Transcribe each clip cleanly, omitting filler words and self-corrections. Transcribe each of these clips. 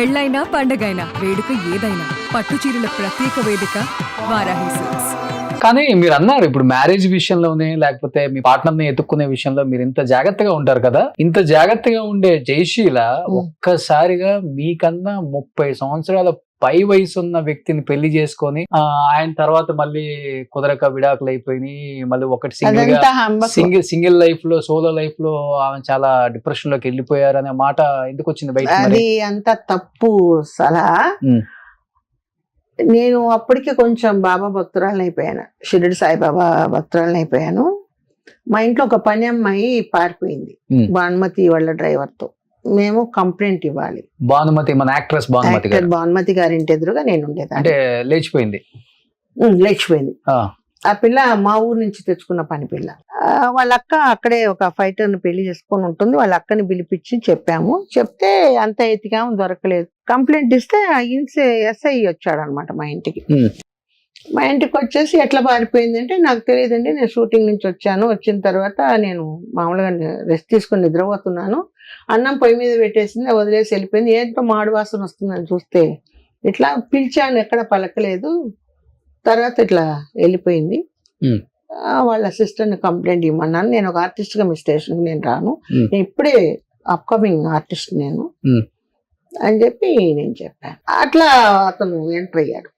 పెళ్ళైనా పండగైనా వేడుక ఏదైనా పట్టు చీరల ప్రత్యేక వేదిక వారాహి సిల్క్స్. కానీ మీరు అన్నారు ఇప్పుడు మ్యారేజ్ విషయంలోనే లేకపోతే మీ పార్ట్నర్ ని ఎత్తుక్కునే విషయంలో మీరు ఇంత జాగ్రత్తగా ఉంటారు కదా, ఇంత జాగ్రత్తగా ఉండే జయశీల ఒక్కసారిగా మీకన్నా 30 సంవత్సరాల పై వయసు ఉన్న వ్యక్తిని పెళ్లి చేసుకొని ఆయన తర్వాత మళ్ళీ కుదరక విడాకులు అయిపోయినాయి. మళ్ళీ ఒకటి సింగిల్ లైఫ్ లో సోలో లైఫ్ లో ఆమె చాలా డిప్రెషన్ లోకి వెళ్ళిపోయారు అనే మాట ఎందుకు వచ్చింది బయట? అది అంత తప్పు సలహా. నేను అప్పటికే కొంచెం బాబా భక్తురాలని అయిపోయాను, షిరిడి సాయిబాబా భక్తురాలని అయిపోయాను. మా ఇంట్లో ఒక పని అమ్మాయి పారిపోయింది భానుమతి వాళ్ళ డ్రైవర్ తో. మేము కంప్లైంట్ ఇవ్వాలి. భానుమతి మన యాక్ట్రెస్ భానుమతి గారి ఇంటి ఎదురుగా నేను ఉండేది. అంటే లేచిపోయింది. ఆ పిల్ల మా ఊరు నుంచి తెచ్చుకున్న పని పిల్ల. వాళ్ళ అక్క అక్కడే ఒక ఫైటర్ ని పెళ్లి చేసుకొని ఉంటుంది. వాళ్ళ అక్కని పిలిపించి చెప్పాము. చెప్తే అంత ఎతికాము, దొరకలేదు. కంప్లైంట్ ఇస్తే ఎస్ఐ వచ్చాడు అనమాట మా ఇంటికి. మా ఇంటికి వచ్చేసి ఎట్లా పారిపోయింది అంటే, నాకు తెలియదండి, నేను షూటింగ్ నుంచి వచ్చాను. వచ్చిన తర్వాత నేను మామూలుగా రెస్ట్ తీసుకొని నిద్రపోతున్నాను, అన్నం పొయ్యి మీద పెట్టేసింది, వదిలేసి వెళ్ళిపోయింది. ఏంటో మాడు వాసన వస్తుందని చూస్తే ఇట్లా పిలిచాను, ఎక్కడ పలకలేదు. తర్వాత ఇట్లా వెళ్ళిపోయింది. వాళ్ళ అసిస్టెంట్ కంప్లైంట్ ఇవ్వమన్నాను. నేను ఒక ఆర్టిస్ట్ గా మీ స్టేషన్ నేను రాను, నేను ఇప్పుడే అప్కమింగ్ ఆర్టిస్ట్ నేను అని చెప్పి నేను చెప్పాను. అట్లా అతను ఎంటర్ అయ్యాడు.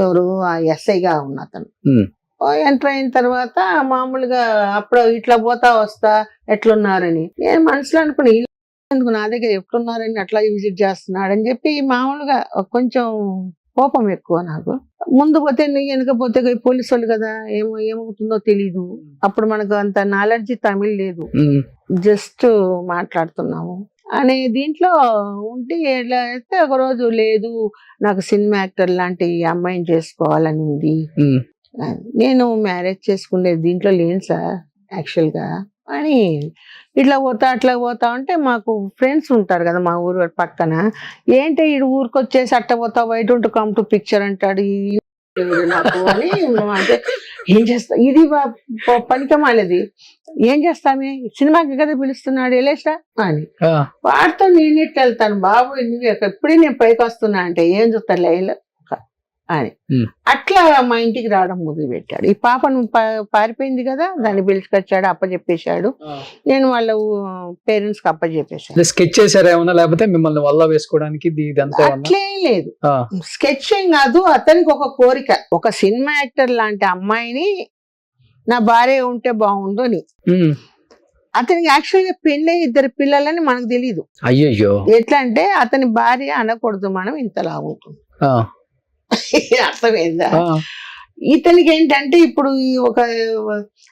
ఎవరు? ఆ ఎస్ఐగా ఉన్న అతను ఎంటర్ అయిన తర్వాత మామూలుగా అప్పుడు ఇట్లా పోతా వస్తా ఎట్లున్నారని నేను మనసులో అనుకుని, ఎందుకు నా దగ్గర ఎట్లున్నారని అట్లా విజిట్ చేస్తున్నాడు అని చెప్పి మామూలుగా కొంచెం కోపం ఎక్కువ నాకు. ముందు పోతే నువ్వు వెనక పోతే పోలీసు వాళ్ళు కదా, ఏమవుతుందో తెలీదు. అప్పుడు మనకు అంత నాలెడ్జ్ తమిళ్ లేదు, జస్ట్ మాట్లాడుతున్నాము అనే దీంట్లో ఉంటే ఎట్లా అయితే ఒక రోజు లేదు, నాకు సినిమా యాక్టర్ లాంటి అమ్మాయిని చేసుకోవాలని ఉంది, నేను మ్యారేజ్ చేసుకునేది దీంట్లో లేను సార్ యాక్చువల్ గా అని ఇట్లా పోతా అట్లా పోతా ఉంటే మాకు ఫ్రెండ్స్ ఉంటారు కదా మా ఊరు పక్కన. ఏంటి ఈ ఊరికి వచ్చేసి అట్ట పోతా, why don't come to picture అంటాడు నాకు అని. అంటే ఏం చేస్తా, ఇది పనికమాలేది, ఏం చేస్తామే, సినిమాకి కదా పిలుస్తున్నాడు వెళ్ళేసా అని. వాడితో నేను ఇట్లా వెళ్తాను, బాబు ఎప్పుడే నేను పైకి వస్తున్నా అంటే ఏం చూస్తాను లైన్లో అని. అట్లా మా ఇంటికి రావడం మొదలు పెట్టాడు. ఈ పాపను పారిపోయింది కదా, దాన్ని పిలుచుకొచ్చాడు, అప్పచెప్పేశాడు. నేను వాళ్ళ పేరెంట్స్ కి అప్పచెప్పేశాను. స్కెచ్ చేశారా ఏమన్నా, లేకపోతే మిమ్మల్ని వల్ల వేసుకోవడానికి? అట్లేం లేదు, స్కెచింగ్ కాదు. అతనికి ఒక కోరిక, ఒక సినిమా యాక్టర్ లాంటి అమ్మాయిని నా భార్య ఉంటే బాగుండు అని. అతనికి యాక్చువల్ గా పెళ్ళి 2 పిల్లలని మనకు తెలీదు. అయ్యో, ఎట్లా అంటే అతని భార్య అనకూడదు, మనం ఇంతలా ఉంటుంది. అర్థమైందా? ఇతనికి ఏంటంటే ఇప్పుడు ఒక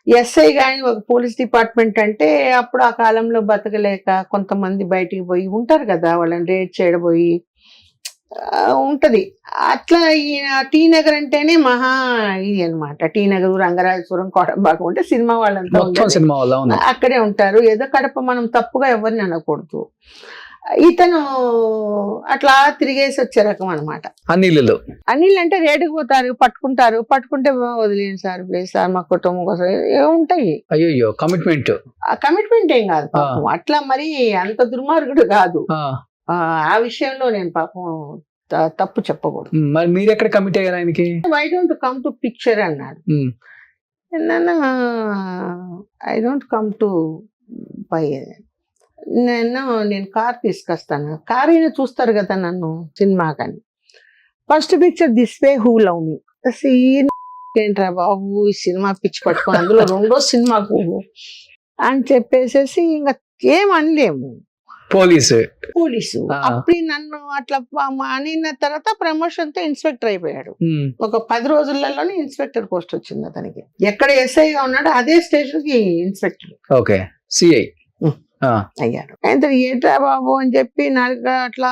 ఎస్ఐ గాని ఒక పోలీస్ డిపార్ట్మెంట్ అంటే అప్పుడు ఆ కాలంలో బతకలేక కొంతమంది బయటికి పోయి ఉంటారు కదా, వాళ్ళని రేడ్ చేయడపోయి ఉంటది. అట్లా టీ నగర్ అంటేనే మహా ఇది అనమాట. టీ నగర్, రంగరాజపురం, కోటంబాకం ఉంటే సినిమా వాళ్ళంతా అక్కడే ఉంటారు. ఏదో కడప మనం తప్పుగా ఎవరిని అనకూడదు. ఇతను అట్లా తిరిగేసి వచ్చే రకం అనమాట. అనిల్ అంటే రేటుకు పోతారు, పట్టుకుంటే వదిలేను సార్, ప్లీజ్ సార్, మా కుటుంబం కోసం ఏముంటాయి. అయ్యో, కమిట్మెంట్ ఏం కాదు పాపం, అట్లా మరి అంత దుర్మార్గుడు కాదు. ఆ విషయంలో నేను పాపం తప్పు చెప్పకూడదు. మరి మీరు ఎక్కడ కమిట్ అయ్యారు ఆయనకి? I don't come to picture అన్నాడు. I don't come to buy, నేను కార్ తీసుకొస్తాను. కార్ అయినా చూస్తారు కదా నన్ను సినిమా కానీ. First picture this way who love me, ఏంట్రా బాబు ఈ సినిమా పిచ్చి పట్టుకొని అందులో 2వ సినిమాకు అని చెప్పేసేసి ఇంకా ఏమనలేము. పోలీసు అప్పుడు నన్ను అట్లా అనిన తర్వాత ప్రమోషన్ తో ఇన్స్పెక్టర్ అయిపోయాడు. ఒక 10 రోజులలోనే ఇన్స్పెక్టర్ పోస్ట్ వచ్చింది అతనికి. ఎక్కడ ఎస్ఐగా ఉన్నాడో అదే స్టేషన్ కి ఇన్స్పెక్టర్, సిఐ అయ్యాడు. అయితే ఏంట్రా బాబు అని చెప్పి నాకు అట్లా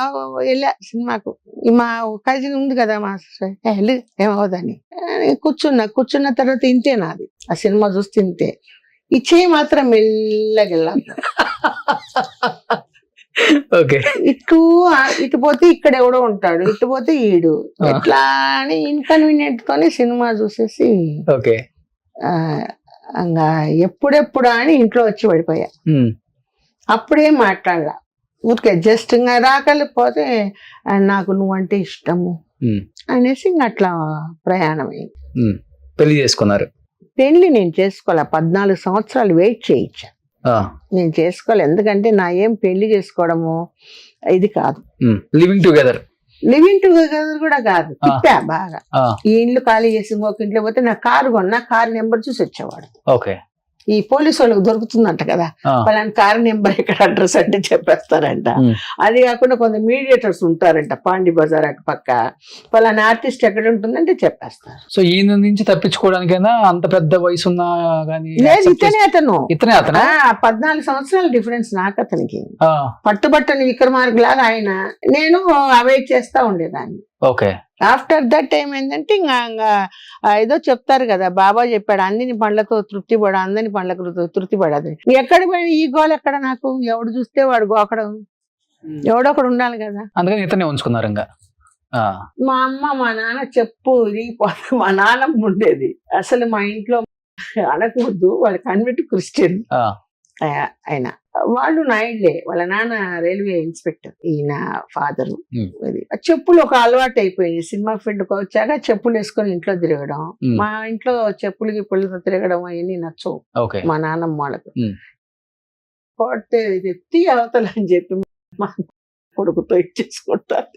వెళ్ళా సినిమాకు. మా కజిన్ ఉంది కదా మా వెళ్ళి ఏమవుదని కూర్చున్న తర్వాత ఇంతే నాది. ఆ సినిమా చూస్తే ఇంతే, ఇచ్చే మాత్రం మెల్లగెళ్ళా. ఇటు పోతే ఇక్కడ ఎవడో ఉంటాడు, ఇటు పోతే ఈడు, ఎట్లా అని ఇన్కన్వీనియంట్ తోనే సినిమా చూసేసి ఎప్పుడెప్పుడా అని ఇంట్లో వచ్చి పడిపోయా. అప్పుడే మాట్లాడలా, ఊరికే జస్ట్ ఇంకా రాకపోతే నాకు నువ్వంటే ఇష్టము ఉమ్, అనేసి ఇంక అట్లా ప్రయాణం అయింది. ఉమ్. పెళ్లి చేసుకున్నారు. పెళ్లి నేను చేసుకోలే, 14 సంవత్సరాలు వెయిట్ చేయించా. ఆ, నేను చేసుకోలే, ఎందుకంటే నా ఏం పెళ్లి చేసుకోవడము ఇది కాదు. Living together. లివింగ్ టుగెదర్ కూడా కాదు, తిప్పా బాగా. ఈ ఇండ్లు ఖాళీ చేసి ఇంకొక ఇంట్లో పోతే నా కారు కొన్నా, కారు నెంబర్ చూసి వచ్చేవాడు. ఓకే. ఈ పోలీసు వాళ్ళకి దొరుకుతుందంట కదా, పలానా కారు నెంబర్ ఇక్కడ అడ్రస్ అంటే చెప్పేస్తారంట. అది కాకుండా కొంత మీడియేటర్స్ ఉంటారంట పాండి బజార్ అటు పక్క, పలానా ఆర్టిస్ట్ ఎక్కడ ఉంటుందంటే చెప్పేస్తారు. సో ఈయన నుంచి తప్పించుకోవడానికైనా అంత పెద్ద వయసు ఉన్నా గానీ లేదు, ఇతనే అతను. 14 సంవత్సరాల డిఫరెన్స్ నాకు అతనికి. పట్టుబట్టని విక్రమార్క లాగా ఆయన, నేను అవాయిడ్ చేస్తా ఉండేదాన్ని. ఓకే. ఆఫ్టర్ దట్ ఏమైందంటే ఇంకా ఏదో చెప్తారు కదా, బాబా చెప్పాడు అందిని పండ్లతో తృప్తి పడ, అందని పండ్లకు తృప్తి పడదు. ఎక్కడ పోయిన ఈ గోల్ ఎక్కడ, నాకు ఎవడు చూస్తే వాడు గోకడం, ఎవడొకడు ఉండాలి కదా. అందుకని ఇతనే ఉంచుకున్నారు ఇంకా. మా అమ్మ మా నాన్న చెప్పు ఇరిగిపోతే, మా నాన్నమ్మ ఉండేది అసలు మా ఇంట్లో అనకూడదు, వాళ్ళ కన్వర్ట్ క్రిస్టియన్ ఆయన. వాళ్ళు నాయుడులే, వాళ్ళ నాన్న రైల్వే ఇన్స్పెక్టర్, ఈయన ఫాదరు. చెప్పులు ఒక అలవాటు అయిపోయింది, సినిమా ఫీల్డ్కి వచ్చాక చెప్పులు వేసుకొని ఇంట్లో తిరగడం. మా ఇంట్లో చెప్పులు గిప్పులతో తిరగడం అవన్నీ నచ్చవు మా నాన్నమ్మ వాళ్ళకు. పోతే ఎత్తి అవతల అని చెప్పి మా కొడుకుతో ఇచ్చేసుకుంటారు.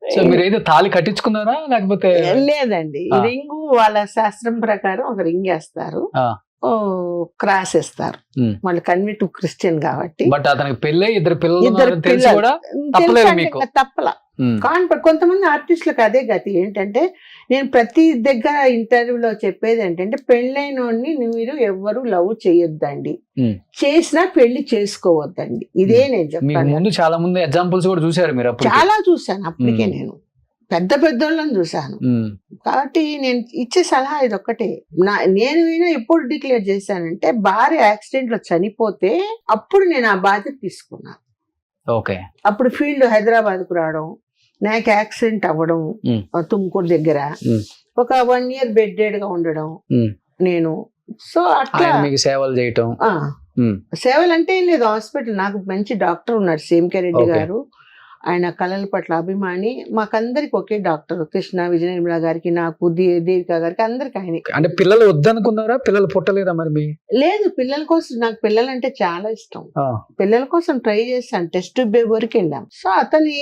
సో మీరు ఏదో తాళి కట్టించుకున్నారా లేకపోతే? లేదండి, రింగు వాళ్ళ శాస్త్రం ప్రకారం ఒక రింగ్ వేస్తారు, క్రాస్ వేస్తారు. మళ్ళీ కన్వర్ట్ క్రిస్టియన్ కాబట్టి. బట్ అతనికి పెళ్ళి, ఇద్దరు పిల్లలు తప్పలా. కొంతమంది ఆర్టిస్టులకు అదే గతి. ఏంటంటే నేను ప్రతి దగ్గర ఇంటర్వ్యూలో చెప్పేది ఏంటంటే, పెళ్ళైన వాడిని మీరు ఎవ్వరు లవ్ చేయొద్దండి, చేసినా పెళ్లి చేసుకోవద్దండి. ఇదే నేను చెప్తాను. ముందు చాలా మంది ఎగ్జాంపుల్స్ కూడా చూసారు మీరు? చాలా చూసాను, అప్పటికే నేను పెద్ద పెద్దోళ్ళని చూసాను. కాబట్టి నేను ఇచ్చే సలహా ఇది ఒక్కటే. నేను ఎప్పుడు డిక్లేర్ చేశానంటే, భార్య యాక్సిడెంట్ లో చనిపోతే అప్పుడు నేను ఆ బాధ్యత తీసుకున్నాను. ఓకే. అప్పుడు ఫీల్డ్ హైదరాబాద్ కు రావడం, నాకు యాక్సిడెంట్ అవ్వడం తుమ్కూరు దగ్గర, ఒక 1 year బెడ్డెడ్ గా ఉండడం నేను. సో అట్లా మీకు సేవలు చేయటం. సేవలు అంటే ఏం లేదు, హాస్పిటల్ నాకు మంచి డాక్టర్ ఉన్నారు, సేమ్కే రెడ్డి గారు. ఆయన కళల పట్ల అభిమాని. మాకందరికి ఒకే డాక్టర్, కృష్ణ విజయ నిర్మల గారికి, నాకు దేవిక గారికి, అందరికి ఆయన. అంటే పిల్లలు వద్దనుకున్నారా? పిల్లలు పుట్టలేదా మరి? లేదు, పిల్లల కోసం నాకు పిల్లలంటే చాలా ఇష్టం. పిల్లల కోసం ట్రై చేశాను, టెస్ట్ బేబీ వరకు వెళ్ళాం. సో అతని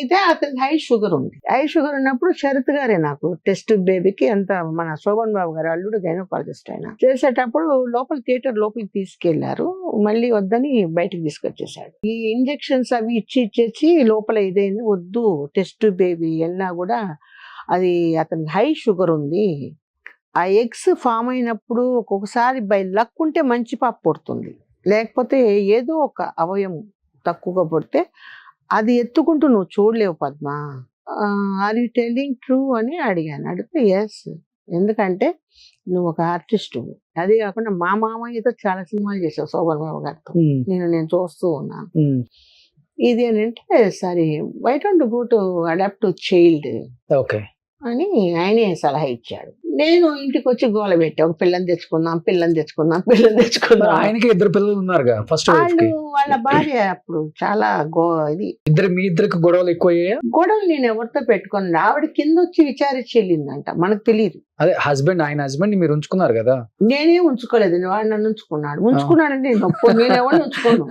హై షుగర్ ఉంది. హై షుగర్ ఉన్నప్పుడు శరత్ గారే నాకు టెస్ట్ బేబీకి అంత, మన శోభన్ బాబు గారు అల్లుడు గైనకాలజిస్ట్ ఆయన, చేసేటప్పుడు థియేటర్ లోపలికి తీసుకెళ్లారు, మళ్ళీ వద్దని బయటకు తీసుకొచ్చేసాడు. ఈ ఇంజెక్షన్స్ అవి ఇచ్చేసి లోపల ఇదే వద్దు, టెస్ట్ బేబీ వెళ్ళినా కూడా అది అతనికి హై షుగర్ ఉంది. ఆ ఎగ్స్ ఫామ్ అయినప్పుడు ఒక్కొక్కసారి బై లక్ ఉంటే మంచి పాప పుడుతుంది, లేకపోతే ఏదో ఒక అవయవం తక్కువగా పుడితే అది ఎత్తుకుంటూ నువ్వు చూడలేవు Padma, are you telling true అని అడిగాను. అడిగితే ఎస్, ఎందుకంటే నువ్వు ఒక ఆర్టిస్ట్. అది కాకుండా మా మామయ్యతో చాలా సినిమాలు చేసావు శోభన్ బాబు గారితో, నేను చూస్తూ ఉన్నాను. ఇది ఏంటంటే, సరే why don't go to adopt to child అని ఆయనే సలహా ఇచ్చాడు. నేను ఇంటికి వచ్చి గోల పెట్టా, ఒక పిల్లని తెచ్చుకుందాం. ఆయనకి 2 పిల్లలు ఉన్నారుగా ఫస్ట్. వాళ్ళ భార్య అప్పుడు చాలా మీ ఇద్దరికి గొడవలు ఎక్కువయ్యాయా? గొడవలు నేను ఎవరితో పెట్టుకున్నా, ఆవిడ కింద వచ్చి విచారించి వెళ్ళిందంట, మనకు తెలియదు. అదే ఆయన హస్బెండ్ మీరు ఉంచుకున్నారు కదా? నేనే ఉంచుకోలేదు, వాడు నన్ను ఉంచుకున్నాడంటే నేను ఎవరిని ఉంచుకోను.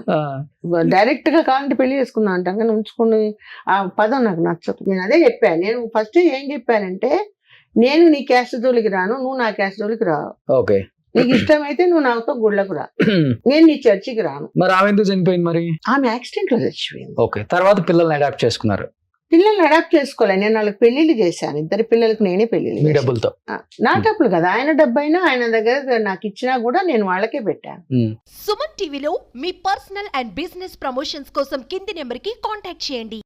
డైరెక్ట్ గా కావాలంటే పెళ్లి చేసుకున్నా అంటాం, కానీ ఉంచుకుని ఆ పదం నాకు నచ్చదు. నేను అదే చెప్పాను. నేను ఫస్ట్ ఏం చెప్పానంటే, నేను నీ క్యాస్ట్ జోలికి రాను, నువ్వు నా క్యాస్ట్ జోలికి రావు. ఓకే. నీకు ఇష్టమైతే నువ్వు నాతో గుళ్ళకు రా, నేను నీ చర్చికి రాను. మరి ఆమె ఎందుకు చనిపోయింది మరి? ఆమె యాక్సిడెంట్ లో చచ్చిపోయింది. ఓకే. తర్వాత పిల్లల్ని అడాప్ట్ చేసుకున్నారు? పిల్లల్ని అడాప్ట్ చేసుకోలే, నేను వాళ్ళకి పెళ్లిళ్ళు చేశాను. 2 పిల్లలకి నేనే పెళ్లిళ్ళు. మీ డబ్బులతో? నా డబ్బులు కదా, ఆయన డబ్బు అయినా ఆయన దగ్గర నాకు ఇచ్చినా కూడా నేను వాళ్ళకే పెట్టాను. సుమన్ టీవీలో మీ పర్సనల్ అండ్ బిజినెస్ ప్రమోషన్స్ కోసం కింది నెంబర్ కి కాంటాక్ట్ చేయండి.